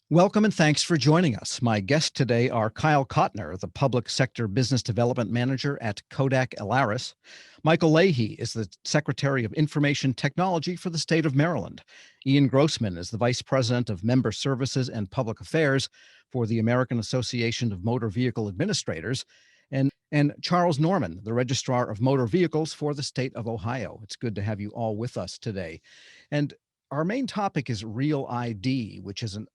Welcome and thanks for joining us. My guests today are Kyle Kottner, the Public Sector Business Development Manager at Kodak Alaris. Michael Leahy is the Secretary of Information Technology for the state of Maryland. Ian Grossman is the Vice President of Member Services and Public Affairs for the American Association of Motor Vehicle Administrators. And Charles Norman, the Registrar of Motor Vehicles for the state of Ohio. It's good to have you all with us today. And our main topic is Real ID, which is an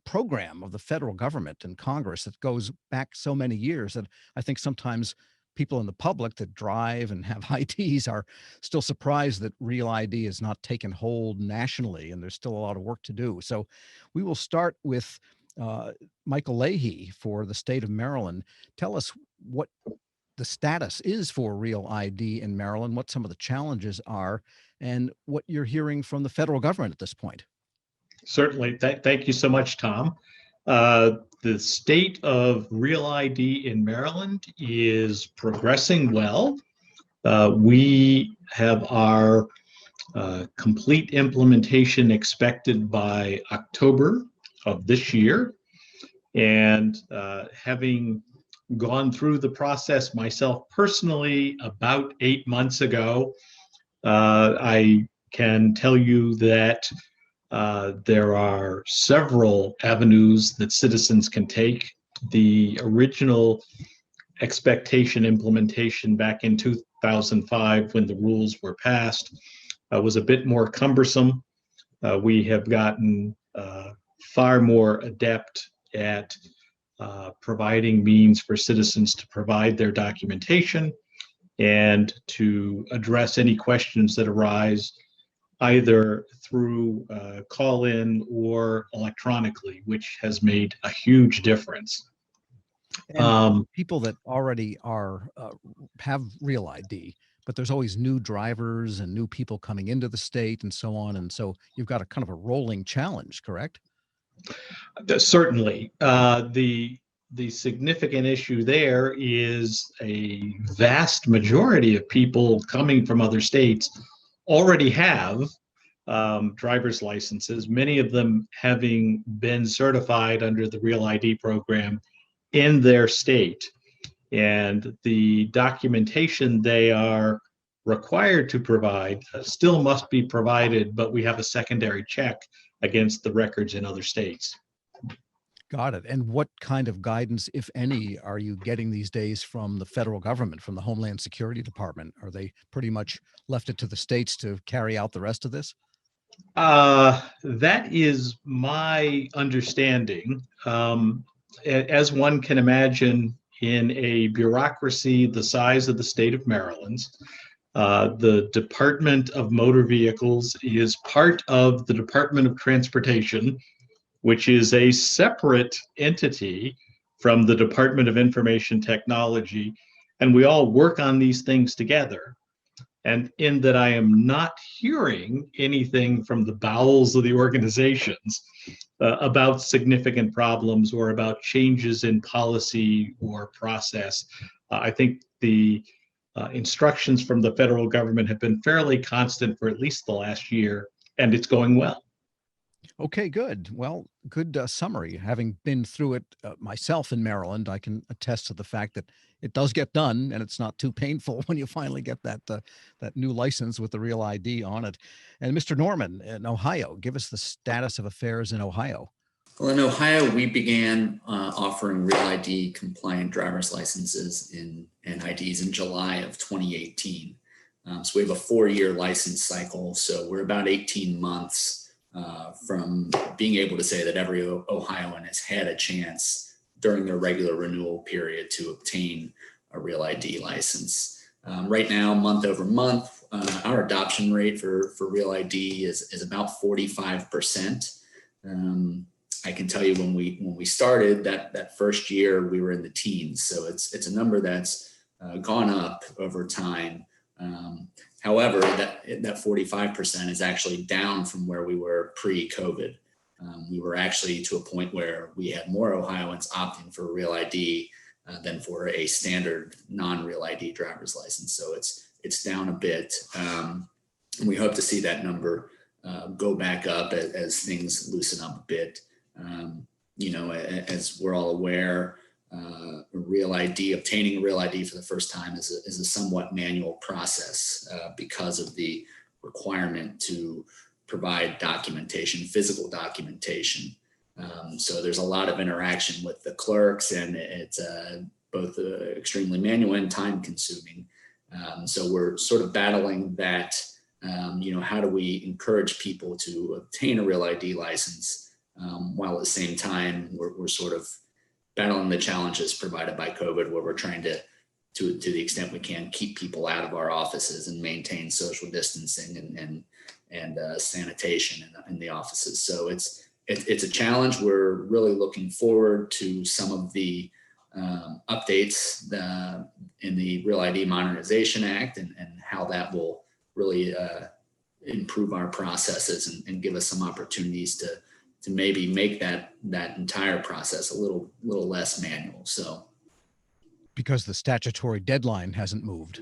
program of the federal government and Congress that goes back so many years that I think sometimes people in the public that drive and have IDs are still surprised that Real ID has not taken hold nationally, and there's still a lot of work to do. So we will start with Michael Leahy for the state of Maryland. Tell us what the status is for Real ID in Maryland, what some of the challenges are, and what you're hearing from the federal government at this point. Certainly. Thank you so much, Tom. The state of Real ID in Maryland is progressing well. We have our complete implementation expected by October of this year. And having gone through the process myself personally about 8 months ago, I can tell you that there are several avenues that citizens can take. The original expectation implementation back in 2005, when the rules were passed, was a bit more cumbersome. We have gotten far more adept at providing means for citizens to provide their documentation and to address any questions that arise either through call-in or electronically, which has made a huge difference. And people that already are have Real ID, but there's always new drivers and new people coming into the state and so on. And so you've got a kind of a rolling challenge, correct? Certainly. The significant issue there is a vast majority of people coming from other states already have driver's licenses, many of them having been certified under the Real ID program in their state. And the documentation they are required to provide still must be provided, but we have a secondary check against the records in other states. Got it. And what kind of guidance, if any, are you getting these days from the federal government, from the Homeland Security Department? Are they pretty much left it to the states to carry out the rest of this? That is my understanding. As one can imagine, in a bureaucracy the size of the state of Maryland, the Department of Motor Vehicles is part of the Department of Transportation, which is a separate entity from the Department of Information Technology, and we all work on these things together. And in that I am not hearing anything from the bowels of the organizations about significant problems or about changes in policy or process. I think the instructions from the federal government have been fairly constant for at least the last year, and it's going well. Okay, good. Well, good summary. Having been through it myself in Maryland, I can attest to the fact that it does get done, and it's not too painful when you finally get that new license with the Real ID on it. And Mr. Norman in Ohio, give us the status of affairs in Ohio. Well, in Ohio, we began offering Real ID compliant driver's licenses and IDs in July of 2018. So we have a 4-year license cycle. So we're about 18 months from being able to say that every Ohioan has had a chance during their regular renewal period to obtain a Real ID license. Right now, month over month, our adoption rate for Real ID is about 45%. I can tell you when we started that first year, we were in the teens. So it's a number that's gone up over time. However, that 45% is actually down from where we were pre-COVID. We were actually to a point where we had more Ohioans opting for Real ID than for a standard non-Real ID driver's license. So it's down a bit. We hope to see that number go back up as things loosen up a bit. As we're all aware, obtaining a real ID for the first time is a somewhat manual process because of the requirement to provide documentation, physical documentation. So there's a lot of interaction with the clerks, and it's both extremely manual and time consuming. So we're sort of battling that, how do we encourage people to obtain a real ID license while at the same time we're sort of battling the challenges provided by COVID, where we're trying to the extent we can, keep people out of our offices and maintain social distancing and sanitation in the offices. So it's a challenge. We're really looking forward to some of the updates in the Real ID Modernization Act and how that will really improve our processes and give us some opportunities to maybe make that entire process a little less manual. So, because the statutory deadline hasn't moved.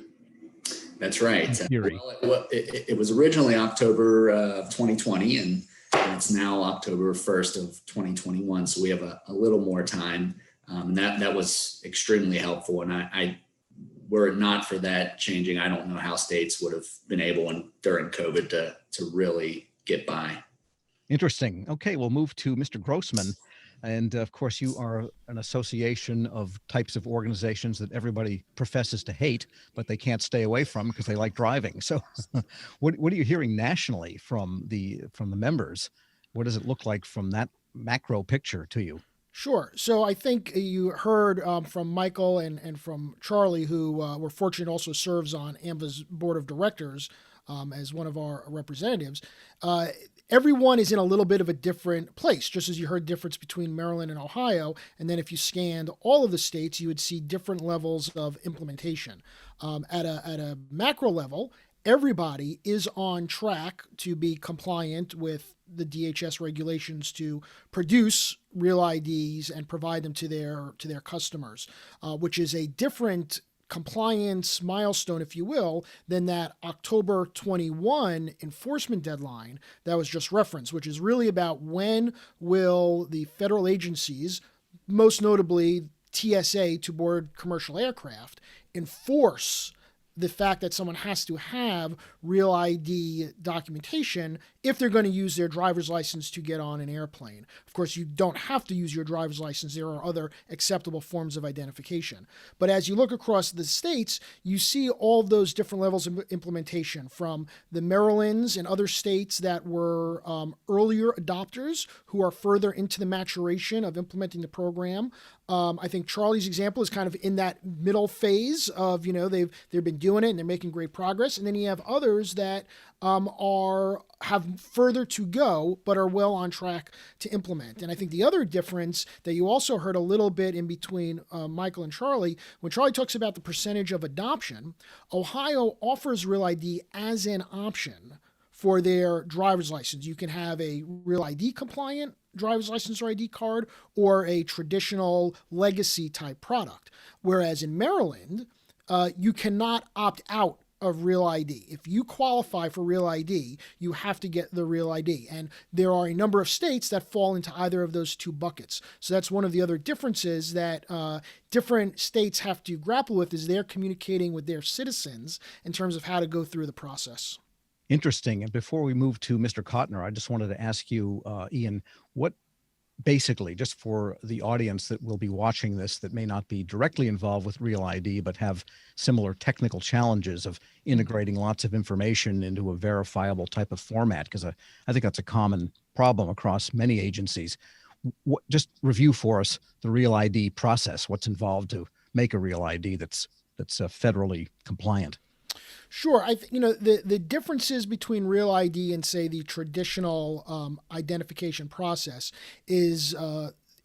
That's right. In theory. Well, it was originally October of 2020, and it's now October 1st of 2021. So we have a little more time. That was extremely helpful. And were it not for that changing, I don't know how states would have been able during COVID to really get by. Interesting. Okay, we'll move to Mr. Grossman. And of course, you are an association of types of organizations that everybody professes to hate, but they can't stay away from because they like driving. So what are you hearing nationally from the members? What does it look like from that macro picture to you? Sure. So I think you heard from Michael and from Charlie, who we're fortunate also serves on AAMVA's board of directors as one of our representatives. Everyone is in a little bit of a different place, just as you heard difference between Maryland and Ohio. And then if you scanned all of the states, you would see different levels of implementation. At a macro level, everybody is on track to be compliant with the DHS regulations to produce real IDs and provide them to their customers, which is a different compliance milestone, if you will, than that October 21 enforcement deadline that was just referenced, which is really about when will the federal agencies, most notably TSA to board commercial aircraft, enforce the fact that someone has to have real ID documentation if they're going to use their driver's license to get on an airplane. Of course, you don't have to use your driver's license. There are other acceptable forms of identification. But as you look across the states, you see all of those different levels of implementation, from the Marylands and other states that were earlier adopters who are further into the maturation of implementing the program. I think Charlie's example is kind of in that middle phase of, they've been doing it and they're making great progress. And then you have others that have further to go, but are well on track to implement. And I think the other difference that you also heard a little bit in between Michael and Charlie, when Charlie talks about the percentage of adoption, Ohio offers Real ID as an option for their driver's license. You can have a Real ID compliant driver's license or ID card or a traditional legacy type product. Whereas in Maryland, you cannot opt out of Real ID. If you qualify for Real ID, you have to get the Real ID. And there are a number of states that fall into either of those two buckets. So that's one of the other differences that different states have to grapple with, is they're communicating with their citizens in terms of how to go through the process. Interesting. And before we move to Mr. Kottner, I just wanted to ask you, Ian, what basically, just for the audience that will be watching this that may not be directly involved with Real ID, but have similar technical challenges of integrating lots of information into a verifiable type of format, because I think that's a common problem across many agencies. Just review for us the Real ID process, what's involved to make a Real ID that's federally compliant. Sure. The differences between Real ID and, say, the traditional identification process is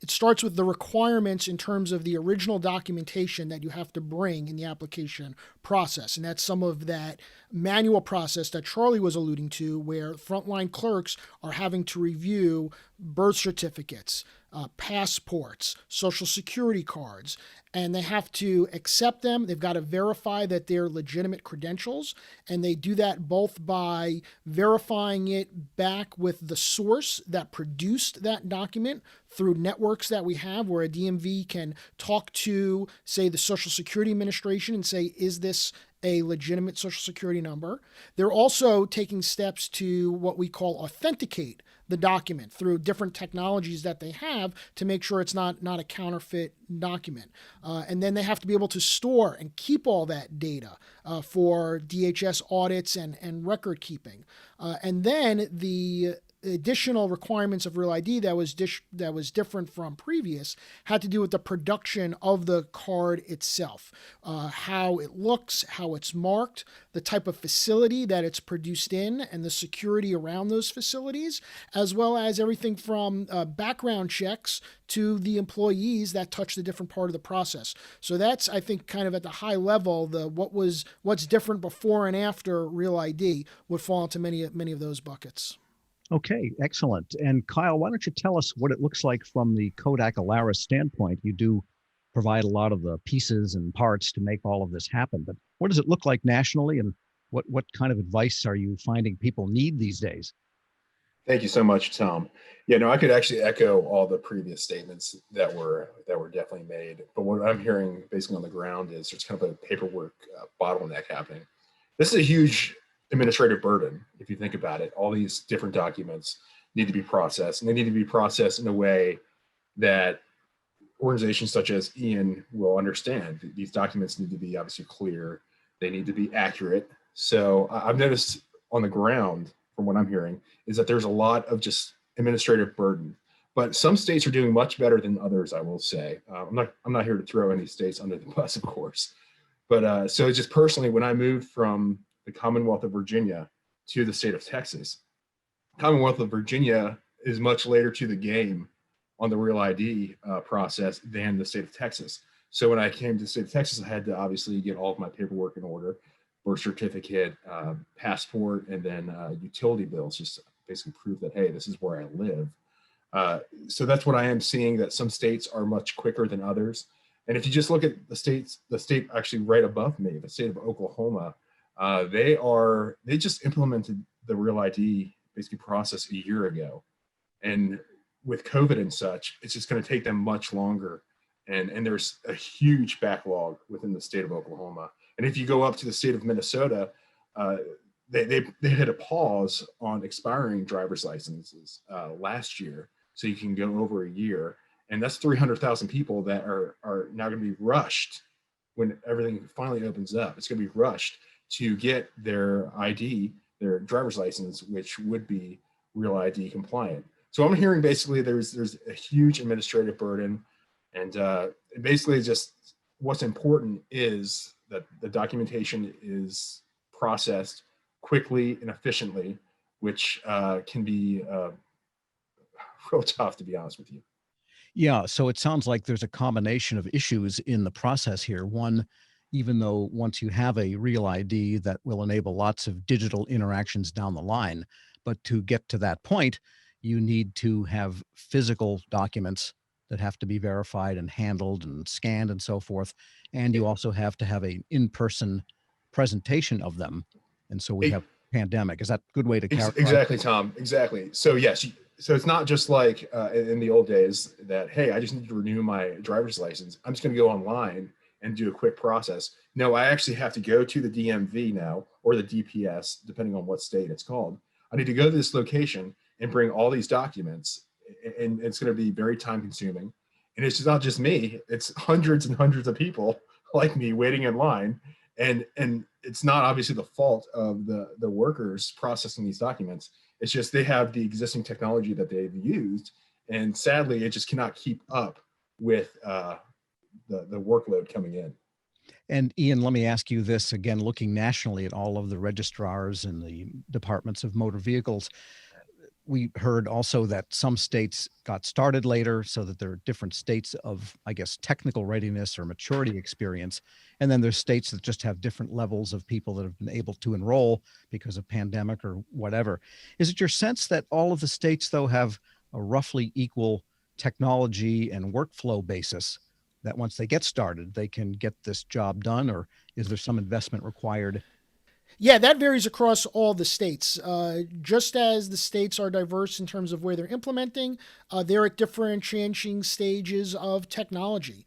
it starts with the requirements in terms of the original documentation that you have to bring in the application process. And that's some of that manual process that Charlie was alluding to, where frontline clerks are having to review birth certificates, passports, social security cards, and they have to accept them. They've got to verify that they're legitimate credentials, and they do that both by verifying it back with the source that produced that document through networks that we have where a DMV can talk to, say, the Social Security Administration and say, is this a legitimate Social Security number? They're also taking steps to what we call authenticate the document through different technologies that they have to make sure it's not a counterfeit document. And then they have to be able to store and keep all that data for DHS audits and record keeping. And then the additional requirements of Real ID that was different from previous had to do with the production of the card itself, how it looks, how it's marked, the type of facility that it's produced in, and the security around those facilities, as well as everything from background checks to the employees that touch the different part of the process. So that's, I think, kind of at the high level, what's different before and after Real ID would fall into many of those buckets. Okay, excellent. And Kyle, why don't you tell us what it looks like from the Kodak Alaris standpoint? You do provide a lot of the pieces and parts to make all of this happen, but what does it look like nationally, and what kind of advice are you finding people need these days? Thank you so much, Tom. Yeah, no, I could actually echo all the previous statements that were definitely made. But what I'm hearing basically on the ground is there's kind of a paperwork bottleneck happening. This is a huge administrative burden, if you think about it. All these different documents need to be processed, and they need to be processed in a way that organizations such as Ian will understand. These documents need to be obviously clear. They need to be accurate. So I've noticed on the ground, from what I'm hearing, is that there's a lot of just administrative burden. But some states are doing much better than others, I will say. I'm not here to throw any states under the bus, of course. But so just personally, when I moved from the Commonwealth of Virginia to the state of Texas, Commonwealth of Virginia is much later to the game on the Real ID process than the state of Texas. So when I came to the state of Texas, I had to obviously get all of my paperwork in order, birth certificate, passport, and then utility bills, just basically prove that, hey, this is where I live. So that's what I am seeing, that some states are much quicker than others. And if you just look at the state actually right above me, the state of Oklahoma, they just implemented the Real ID basically process a year ago. And with COVID and such, it's just going to take them much longer. And there's a huge backlog within the state of Oklahoma. And if you go up to the state of Minnesota, they hit a pause on expiring driver's licenses last year. So you can go over a year. And that's 300,000 people that are now going to be rushed when everything finally opens up. It's going to be rushed to get their ID, their driver's license, which would be Real ID compliant. So I'm hearing basically there's a huge administrative burden, and basically just what's important is that the documentation is processed quickly and efficiently, which can be real tough, to be honest with you. Yeah, so it sounds like there's a combination of issues in the process here. One, even though once you have a Real ID, that will enable lots of digital interactions down the line, but to get to that point, you need to have physical documents that have to be verified and handled and scanned and so forth. And you also have to have an in-person presentation of them. And so we have pandemic. Is that a good way to characterize? Exactly, Tom. Exactly. So yes, so it's not just like in the old days that, hey, I just need to renew my driver's license. I'm just going to go online and do a quick process. No, I actually have to go to the DMV now, or the DPS, depending on what state it's called. I need to go to this location and bring all these documents, and it's going to be very time consuming. And it's not just me, it's hundreds and hundreds of people like me waiting in line. And it's not obviously the fault of the workers processing these documents. It's just they have the existing technology that they've used. And sadly, it just cannot keep up with the workload coming in. And Ian, let me ask you this again, looking nationally at all of the registrars and the departments of motor vehicles. We heard also that some states got started later, so that there are different states of, I guess, technical readiness or maturity experience. And then there's states that just have different levels of people that have been able to enroll because of pandemic or whatever. Is it your sense that all of the states, though, have a roughly equal technology and workflow basis that once they get started, they can get this job done? Or is there some investment required? Yeah, that varies across all the states. Just as the states are diverse in terms of where they're implementing, they're at differentiating stages of technology.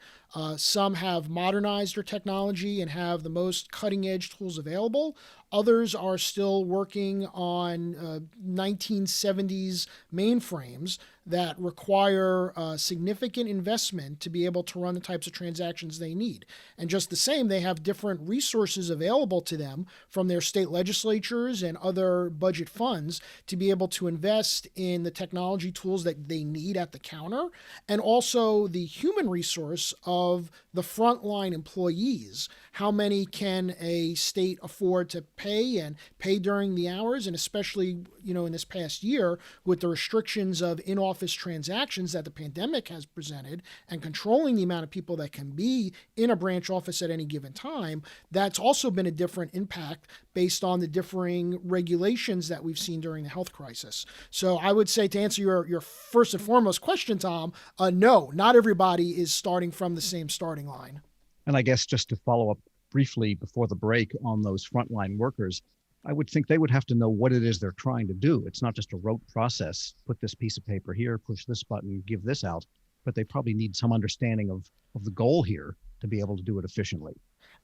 Some have modernized their technology and have the most cutting edge tools available. Others are still working on 1970s mainframes that require significant investment to be able to run the types of transactions they need. And just the same, they have different resources available to them from their state legislatures and other budget funds to be able to invest in the technology tools that they need at the counter, and also the human resource of the frontline employees. How many can a state afford to pay and pay during the hours? And especially, in this past year, with the restrictions of in-office transactions that the pandemic has presented and controlling the amount of people that can be in a branch office at any given time, that's also been a different impact based on the differing regulations that we've seen during the health crisis. So I would say, to answer your first and foremost question, Tom, no, not everybody is starting from the same starting line. And I guess just to follow up briefly before the break on those frontline workers, I would think they would have to know what it is they're trying to do. It's not just a rote process, put this piece of paper here, push this button, give this out, but they probably need some understanding of the goal here to be able to do it efficiently.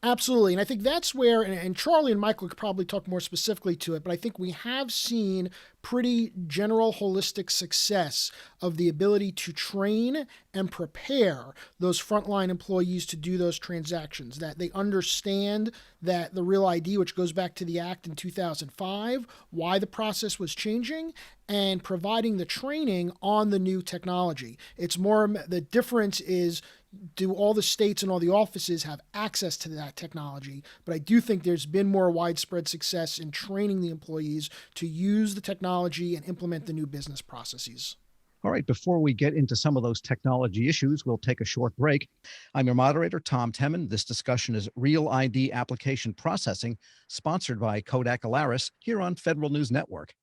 Absolutely. And I think that's where, and Charlie and Michael could probably talk more specifically to it, but I think we have seen pretty general holistic success of the ability to train and prepare those frontline employees to do those transactions, that they understand that the Real ID, which goes back to the Act in 2005, why the process was changing, and providing the training on the new technology. It's more, the difference is, do all the states and all the offices have access to that technology? But I do think there's been more widespread success in training the employees to use the technology and implement the new business processes. All right, before we get into some of those technology issues, we'll take a short break. I'm your moderator, Tom Temin. This discussion is Real ID Application Processing, sponsored by Kodak Alaris, here on Federal News Network.